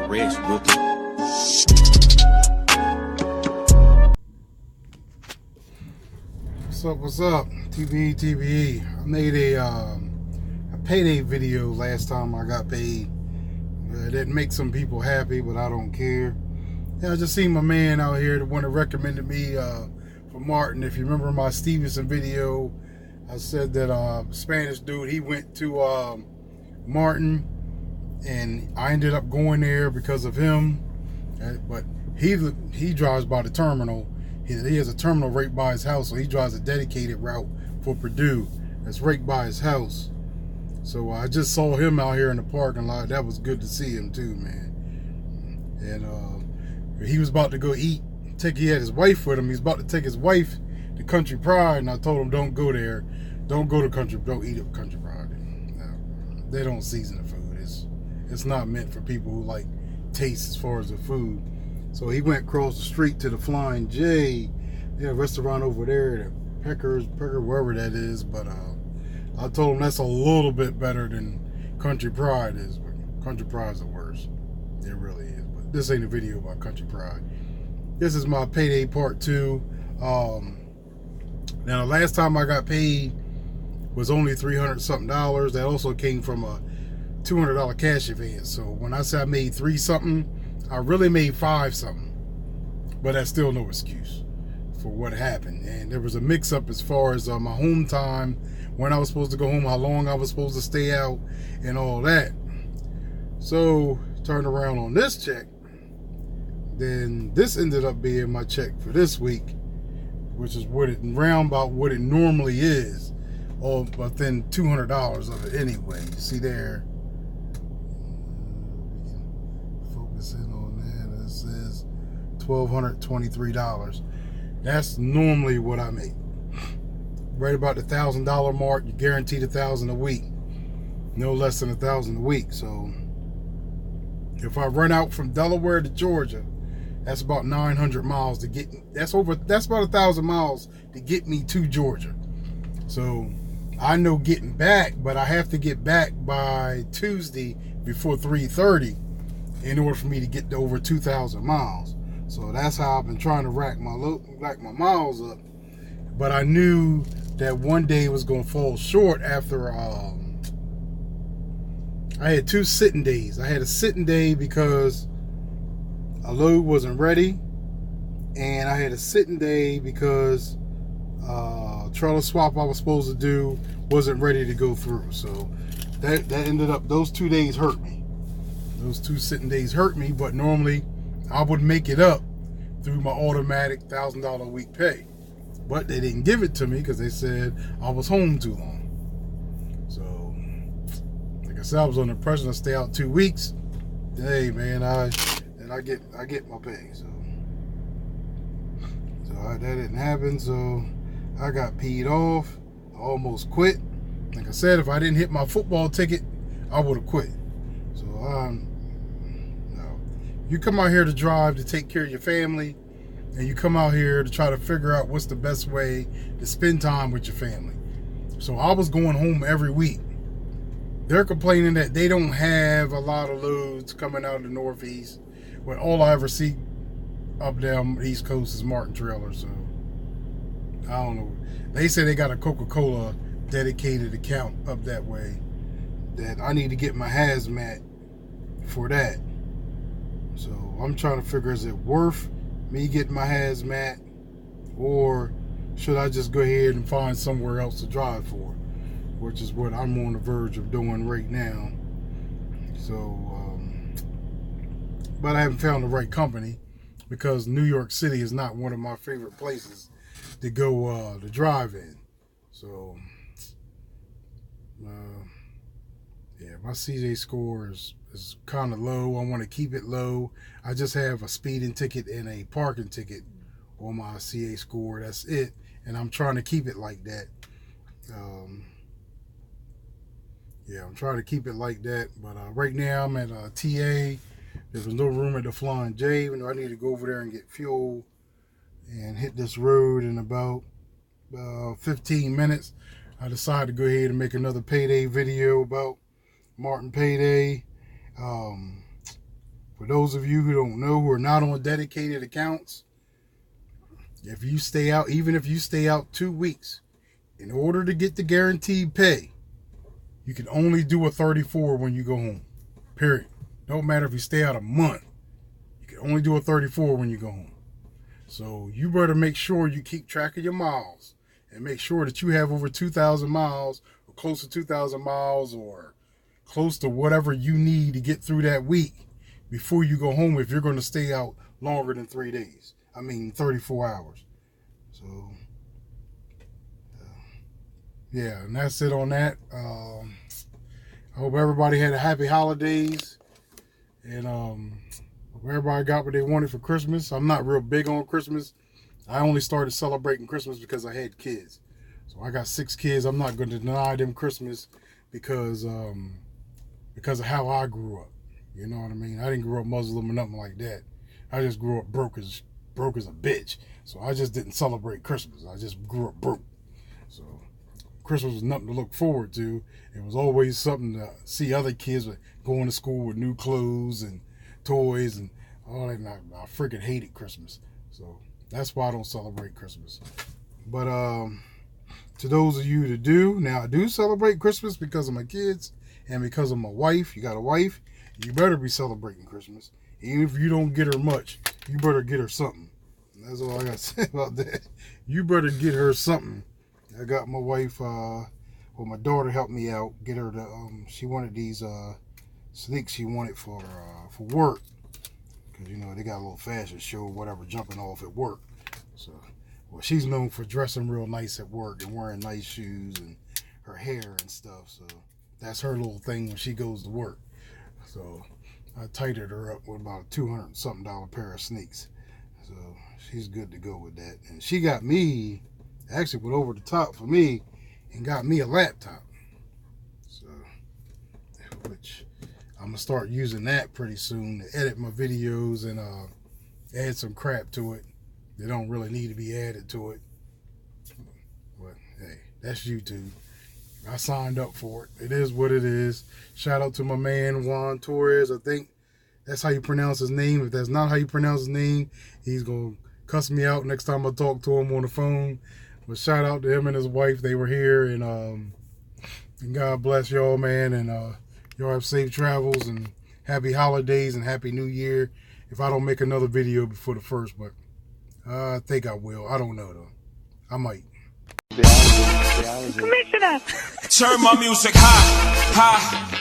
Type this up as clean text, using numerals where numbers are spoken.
rich rookie. What's up? TBE. I made a payday video last time I got paid. It didn't make some people happy, but I don't care. Yeah, I just seen my man out here, the one that recommended me for Martin. If you remember my Stevenson video, I said that Spanish dude, he went to Martin, and I ended up going there because of him. But he drives by the terminal. He has a terminal right by his house, so he drives a dedicated route for Purdue that's right by his house. So I just saw him out here in the parking lot. That was good to see him too, man. And he was about to go eat. He had his wife with him. He was about to take his wife to Country Pride, and I told him, don't go there. Don't go to don't eat at Country Pride. No, they don't season the food. It's not meant for people who like taste as far as the food. So he went across the street to the Flying J, restaurant over there, the Pecker, wherever that is. But I told him that's a little bit better than Country Pride is. But Country Pride's the worst. It really is. But this ain't a video about Country Pride. This is my payday part 2. Now the last time I got paid was only $300 something. That also came from a $200 cash advance. So when I say I made 3 something, I really made 5 something. But that's still no excuse for what happened. And there was a mix up as far as my home time, when I was supposed to go home, how long I was supposed to stay out, and all that. So turned around on this check. Then this ended up being my check for this week, which is what it round about what it normally is, all within $200 of it anyway. You see there. Focus in on that. It says $1,223. That's normally what I make. Right about the $1,000 mark. You're guaranteed $1,000 a week, no less than $1,000 a week. So if I run out from Delaware to Georgia, that's about 900 miles to get. That's about 1,000 miles to get me to Georgia. So I know getting back, but I have to get back by Tuesday before 3:30 in order for me to get to over 2,000 miles. So that's how I've been trying to rack my miles up. But I knew that one day was going to fall short after I had 2 sitting days. I had a sitting day because a load wasn't ready, and I had a sitting day because trailer swap I was supposed to do wasn't ready to go through. So that ended up, those 2 days hurt me. Those 2 sitting days hurt me, but normally I would make it up through my automatic $1,000 a week pay. But they didn't give it to me because they said I was home too long. So, like I said, I was under pressure to stay out 2 weeks. Hey, man, I get my pay. So that didn't happen. So I got peed off. I almost quit. Like I said, if I didn't hit my football ticket, I would have quit. So no. You come out here to drive to take care of your family, and you come out here to try to figure out what's the best way to spend time with your family. So I was going home every week. They're complaining that they don't have a lot of loads coming out of the Northeast, but all I ever see up down the East Coast is Marten trailers. So I don't know. They say they got a Coca-Cola dedicated account up that way, that I need to get my hazmat for that. So I'm trying to figure, is it worth me getting my hazmat, or should I just go ahead and find somewhere else to drive for, which is what I'm on the verge of doing right now. So but I haven't found the right company, because New York City is not one of my favorite places to go to drive in. So yeah, my CJ score is kind of low. I want to keep it low. I just have a speeding ticket and a parking ticket on my CA score. That's it, and I'm trying to keep it like that. Yeah, I'm trying to keep it like that. But right now I'm at TA. There was no room at the Flying J, even though I need to go over there and get fuel and hit this road in about 15 minutes. I decided to go ahead and make another payday video about Martin payday. For those of you who don't know, who are not on dedicated accounts, if you stay out, even if you stay out 2 weeks, in order to get the guaranteed pay, you can only do a 34 when you go home. Period. Don't matter if you stay out a month. You can only do a 34 when you go home. So you better make sure you keep track of your miles and make sure that you have over 2,000 miles or close to 2,000 miles or close to whatever you need to get through that week before you go home if you're going to stay out longer than 3 days. 34 hours. So, yeah, and that's it on that. I hope everybody had a happy holidays. And hope everybody got what they wanted for Christmas. I'm not real big on Christmas. I only started celebrating Christmas because I had kids. So I got 6 kids. I'm not going to deny them Christmas because of how I grew up. You know what I mean? I didn't grow up Muslim or nothing like that. I just grew up broke as a bitch. So I just didn't celebrate Christmas. I just grew up broke. So Christmas was nothing to look forward to. It was always something to see other kids going to school with new clothes and toys and all that. I freaking hated Christmas. So that's why I don't celebrate Christmas. But to those of you that do, now I do celebrate Christmas because of my kids and because of my wife. You got a wife, you better be celebrating Christmas. Even if you don't get her much, you better get her something. That's all I got to say about that. You better get her something. I got my wife, my daughter helped me out, get her she wanted these sneaks she wanted for work. Because, you know, they got a little fashion show, whatever, jumping off at work. So, well, she's known for dressing real nice at work and wearing nice shoes and her hair and stuff. So that's her little thing when she goes to work. So I tightened her up with about a $200-something pair of sneaks. So she's good to go with that. And she got me, actually went over the top for me and got me a laptop. So, which I'm going to start using that pretty soon to edit my videos and add some crap to it that don't really need to be added to it. But hey, that's YouTube. I signed up for it. It is what it is. Shout out to my man Juan Torres. I think that's how you pronounce his name. If that's not how you pronounce his name, he's going to cuss me out next time I talk to him on the phone. But shout out to him and his wife. They were here. And God bless y'all, man. And y'all have safe travels and happy holidays and happy new year. If I don't make another video before the first, but I think I will. I don't know, though. I might. Commissioner! Turn my music high, high.